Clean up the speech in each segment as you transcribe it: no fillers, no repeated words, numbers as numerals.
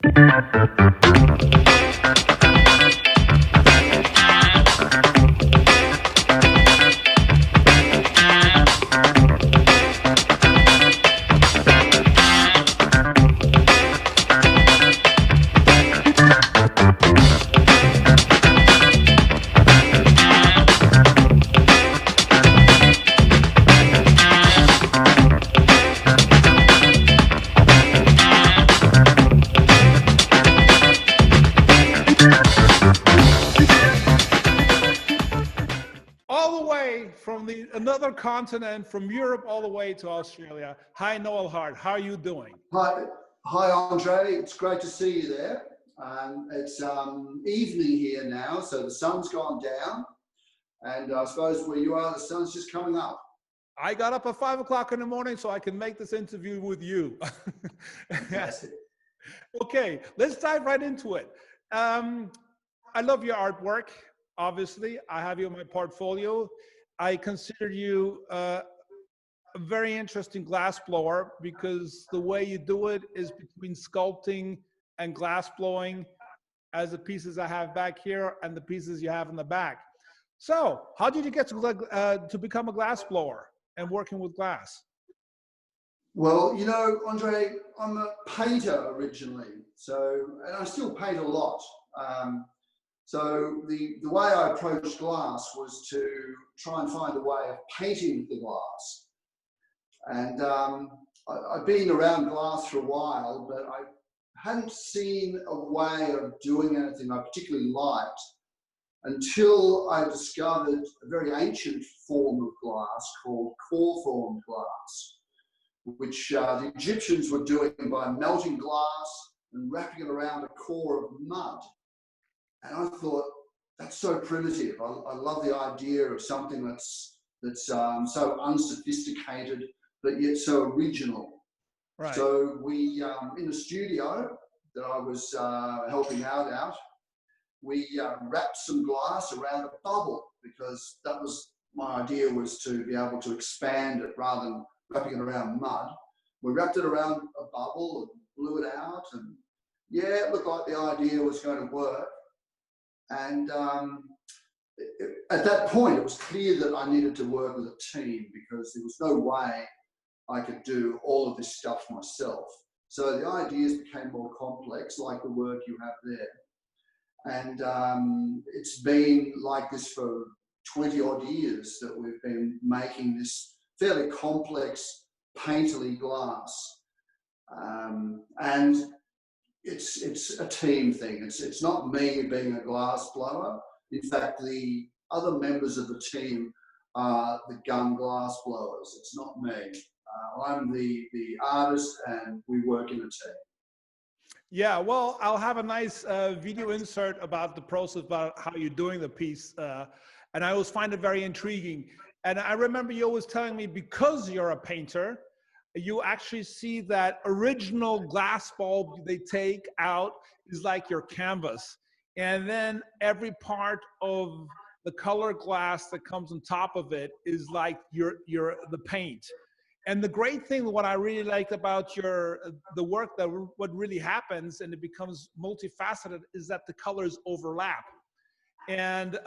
All the way from another continent, from Europe all the way to Australia. Hi, Noel Hart. How are you doing? Hi, Andre. It's great to see you there. It's evening here now, so the sun's gone down, and I suppose where you are, the sun's just coming up. I got up at 5 o'clock in the morning so I can make this interview with you. Yes. Okay, let's dive right into it. I love your artwork. Obviously, I have you in my portfolio. I consider you a very interesting glass blower because the way you do it is between sculpting and glass blowing, as the pieces I have back here and the pieces you have in the back. So, how did you get to become a glass blower and working with glass? Well, you know, Andre, I'm a painter originally, and I still paint a lot. So the way I approached glass was to try and find a way of painting the glass. And I've been around glass for a while, but I hadn't seen a way of doing anything I particularly liked until I discovered a very ancient form of glass called core-formed glass, which the Egyptians were doing by melting glass and wrapping it around a core of mud. And I thought, that's so primitive. I love the idea of something that's so unsophisticated, but yet so original. Right. So we, in the studio that I was helping out, we wrapped some glass around a bubble, because that was my idea, was to be able to expand it rather than wrapping it around mud. We wrapped it around a bubble and blew it out, and yeah, it looked like the idea was going to work. And at that point, it was clear that I needed to work with a team, because there was no way I could do all of this stuff myself. So the ideas became more complex, like the work you have there. And it's been like this for 20 odd years that we've been making this fairly complex painterly glass. And it's a team thing. It's not me being a glass blower. In fact, the other members of the team are the gun glass blowers. It's not me. I'm the artist, and we work in a team. Yeah, well, I'll have a nice video insert about the process, about how you're doing the piece. And I always find it very intriguing. And I remember you always telling me, because you're a painter, you actually see that original glass bulb they take out is like your canvas. And then every part of the color glass that comes on top of it is like the paint. And the great thing, what I really liked about the work, that what really happens, and it becomes multifaceted, is that the colors overlap. And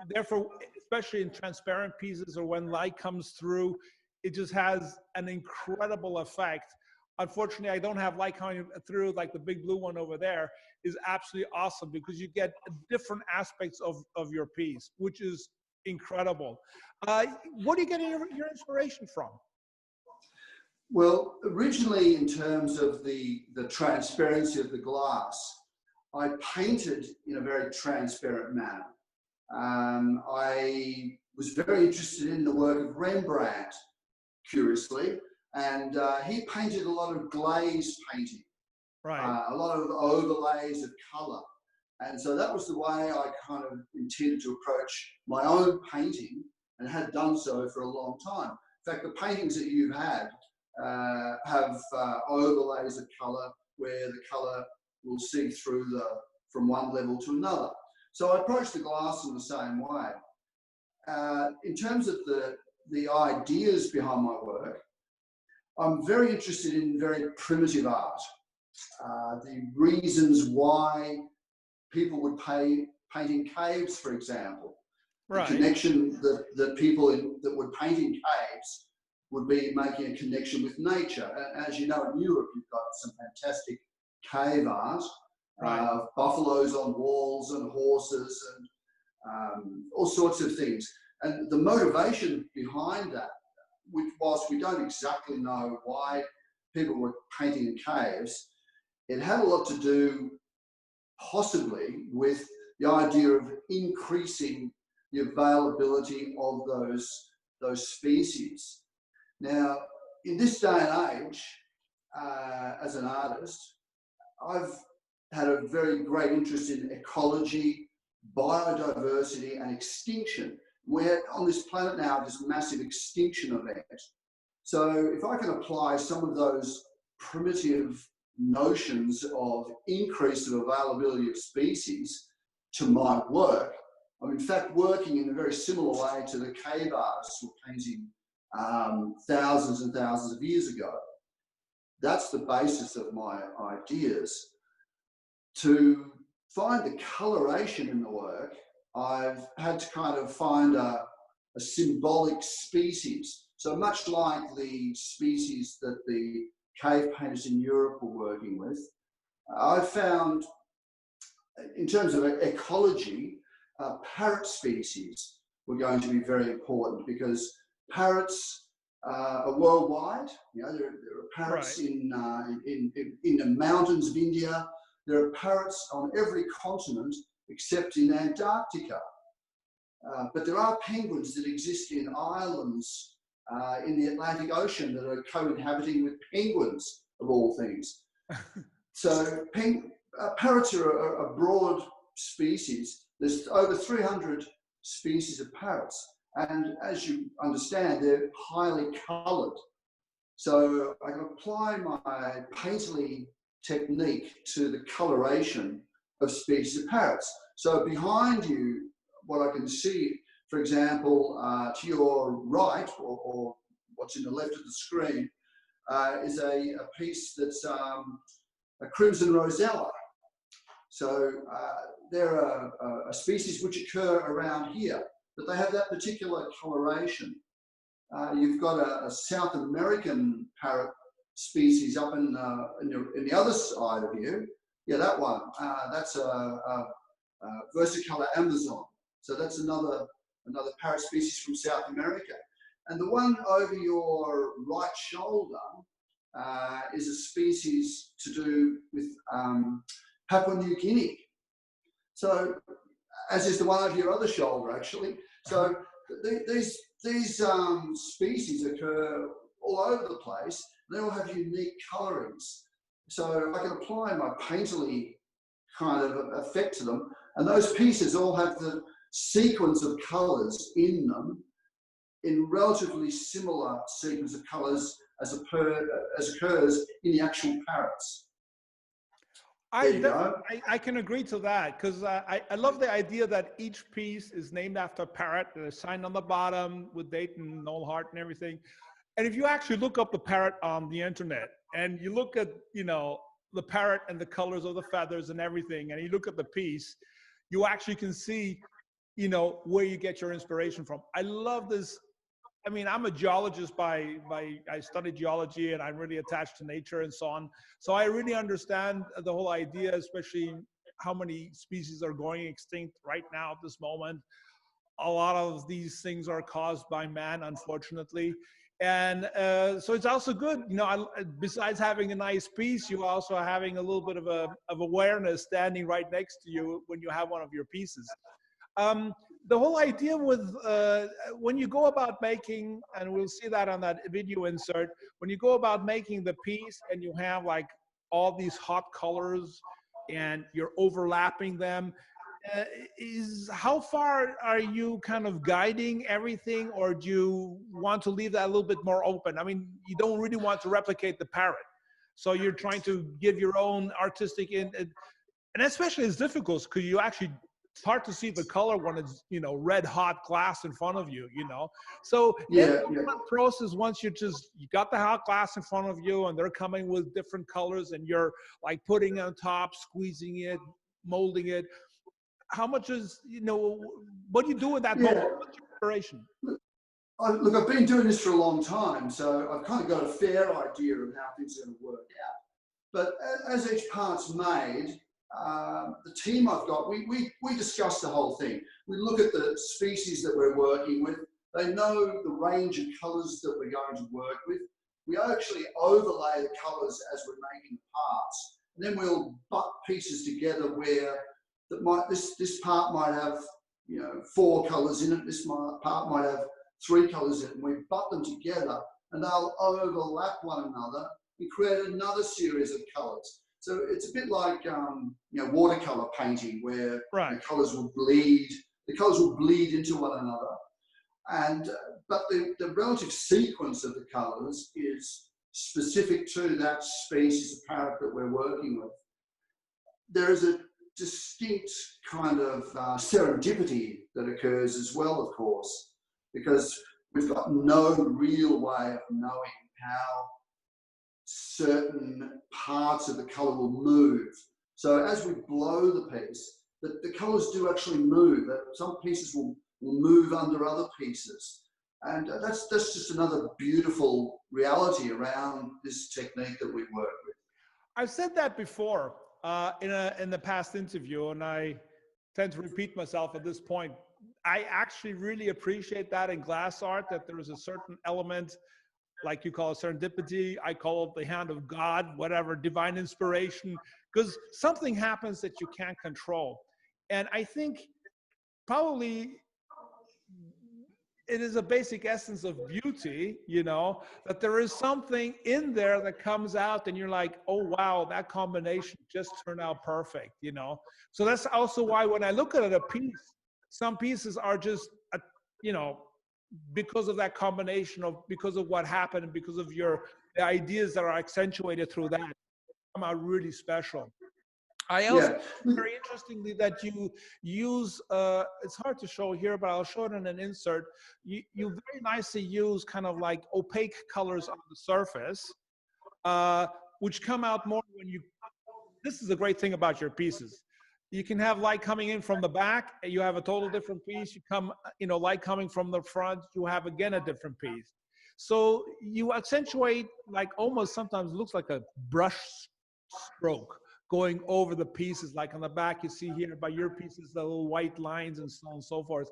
therefore, especially in transparent pieces or when light comes through, it just has an incredible effect. Unfortunately, I don't have light coming through like the big blue one over there. Is absolutely awesome, because you get different aspects of your piece, which is incredible. What are you getting your inspiration from? Well, originally, in terms of the transparency of the glass, I painted in a very transparent manner. I was very interested in the work of Rembrandt, curiously, and he painted a lot of glazed painting, right? A lot of overlays of colour. And so that was the way I kind of intended to approach my own painting, and had done so for a long time. In fact, the paintings that you've had have overlays of colour, where the colour will see through from one level to another. So I approach the glass in the same way. In terms of the ideas behind my work, I'm very interested in very primitive art. the reasons why people would paint in caves, for example. The Right. connection that people that would paint in caves would be making a connection with nature. And as you know, in Europe, you've got some fantastic cave art, Right. buffaloes on walls and horses and all sorts of things. And the motivation behind that, whilst we don't exactly know why people were painting in caves, it had a lot to do possibly with the idea of increasing the availability of those species. Now, in this day and age, as an artist, I've had a very great interest in ecology, biodiversity, and extinction. We're on this planet now, this massive extinction event. So if I can apply some of those primitive notions of increase of availability of species to my work, I'm in fact working in a very similar way to the cave artists who were painting thousands and thousands of years ago. That's the basis of my ideas. To find the coloration in the work, I've had to kind of find a symbolic species. So much like the species that the cave painters in Europe were working with, I found, in terms of ecology, parrot species were going to be very important because parrots are worldwide. You know, there are parrots Right. in the mountains of India. There are parrots on every continent except in Antarctica. But there are penguins that exist in islands in the Atlantic Ocean that are co-inhabiting with penguins, of all things. So parrots are a broad species. There's over 300 species of parrots. And as you understand, they're highly coloured. So I can apply my painterly technique to the coloration of species of parrots. So behind you, what I can see, for example, to your right, or what's in the left of the screen, is a piece that's a crimson rosella. So they're a species which occur around here, but they have that particular coloration. You've got a South American parrot species up in the other side of you. Yeah, that one. That's a versicolor Amazon. So that's another parrot species from South America. And the one over your right shoulder is a species to do with Papua New Guinea. So, as is the one over your other shoulder, actually. So these species occur all over the place. They all have unique colorings. So I can apply my painterly kind of effect to them. And those pieces all have the sequence of colors in them in relatively similar sequence of colors as occurs in the actual parrots. I can agree to that because I love the idea that each piece is named after a parrot. There's a sign on the bottom with date and Noel Hart and everything. And if you actually look up the parrot on the internet and you look at, the parrot and the colors of the feathers and everything, and you look at the piece, you actually can see, where you get your inspiration from. I love this. I mean, I'm a geologist I studied geology and I'm really attached to nature and so on. So I really understand the whole idea, especially how many species are going extinct right now at this moment. A lot of these things are caused by man, unfortunately. And so it's also good, besides having a nice piece, you also are having a little bit of awareness standing right next to you when you have one of your pieces. The whole idea with when you go about making, and we'll see that on that video insert, when you go about making the piece and you have like all these hot colors and you're overlapping them, is how far are you kind of guiding everything, or do you want to leave that a little bit more open? I mean, you don't really want to replicate the parrot, so you're trying to give your own artistic and especially it's difficult because you actually it's hard to see the color when it's, you know, red hot glass in front of you, you know. So in Yeah, yeah. the process, once you got the hot glass in front of you and they're coming with different colors and you're like putting it on top, squeezing it, molding it, how much is, you know, what do you do in that moment? Yeah. What's your inspiration? Look, I've been doing this for a long time, so I've kind of got a fair idea of how things are going to work out. But as each part's made, the team I've got, we discuss the whole thing. We look at the species that we're working with. They know the range of colours that we're going to work with. We actually overlay the colours as we're making the parts. And then we'll butt pieces together where this part might have, you know, 4 colours in it. This part might have 3 colours in it. And we butt them together and they'll overlap one another and create another series of colours. So it's a bit like you know, watercolour painting, where the colours will bleed. The colours will bleed into one another, and but the relative sequence of the colours is specific to that species of parrot that we're working with. There is a distinct kind of serendipity that occurs as well, of course, because we've got no real way of knowing how certain parts of the colour will move. So as we blow the piece, the colours do actually move. Some pieces will move under other pieces. And that's just another beautiful reality around this technique that we work with. I've said that before in the past interview, and I tend to repeat myself at this point. I actually really appreciate that in glass art, that there is a certain element, like you call it serendipity, I call it the hand of God, whatever, divine inspiration, because something happens that you can't control. And I think probably it is a basic essence of beauty, you know, that there is something in there that comes out and you're like, oh, wow, that combination just turned out perfect, you know. So that's also why when I look at a piece, some pieces are just, you know, because of that combination of, because of what happened and because of the ideas that are accentuated through that, come out really special. I also very interestingly that you use, it's hard to show here, but I'll show it in an insert. You very nicely use kind of like opaque colors on the surface, which come out more when you, this is a great thing about your pieces. You can have light coming in from the back, you have a total different piece. You come, you know, light coming from the front, you have again a different piece. So you accentuate, like almost sometimes looks like a brush stroke going over the pieces. Like on the back, you see here by your pieces, the little white lines and so on and so forth.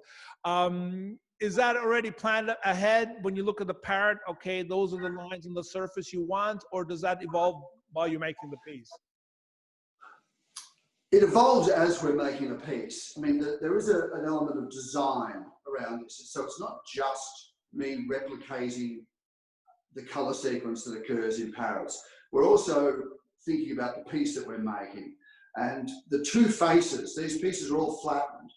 Is that already planned ahead when you look at the parrot? Okay, those are the lines on the surface you want, or does that evolve while you're making the piece? It evolves as we're making a piece. I mean, there is an element of design around this. So it's not just me replicating the colour sequence that occurs in parrots. We're also thinking about the piece that we're making. And the two faces, these pieces are all flattened.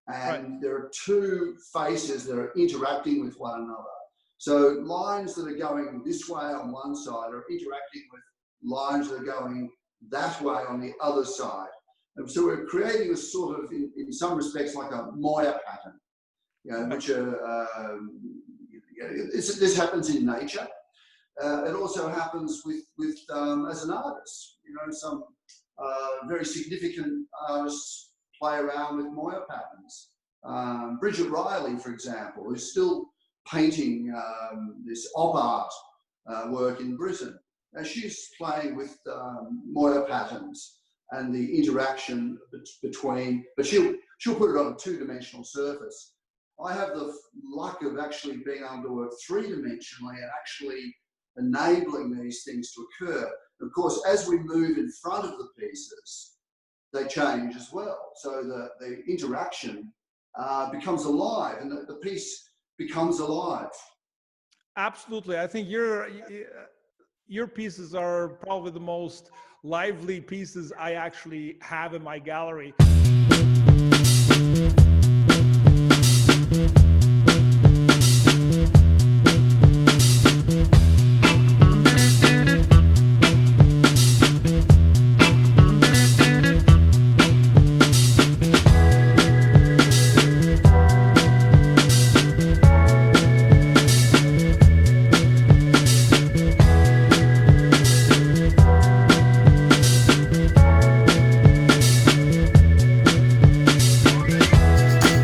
And there are two faces that are interacting with one another. So lines that are going this way on one side are interacting with lines that are going that way on the other side. And so we're creating a sort of, in some respects, like a Moya pattern, you know, which this happens in nature. It also happens with as an artist. You know, some very significant artists play around with Moya patterns. Bridget Riley, for example, who's still painting this op art work in Britain. And she's playing with Moya patterns and the interaction between, but she'll put it on a two-dimensional surface. I have the luck of actually being able to work three-dimensionally and actually enabling these things to occur. And of course, as we move in front of the pieces, they change as well. So the interaction becomes alive and the piece becomes alive. Absolutely. I think your pieces are probably the most lively pieces I actually have in my gallery.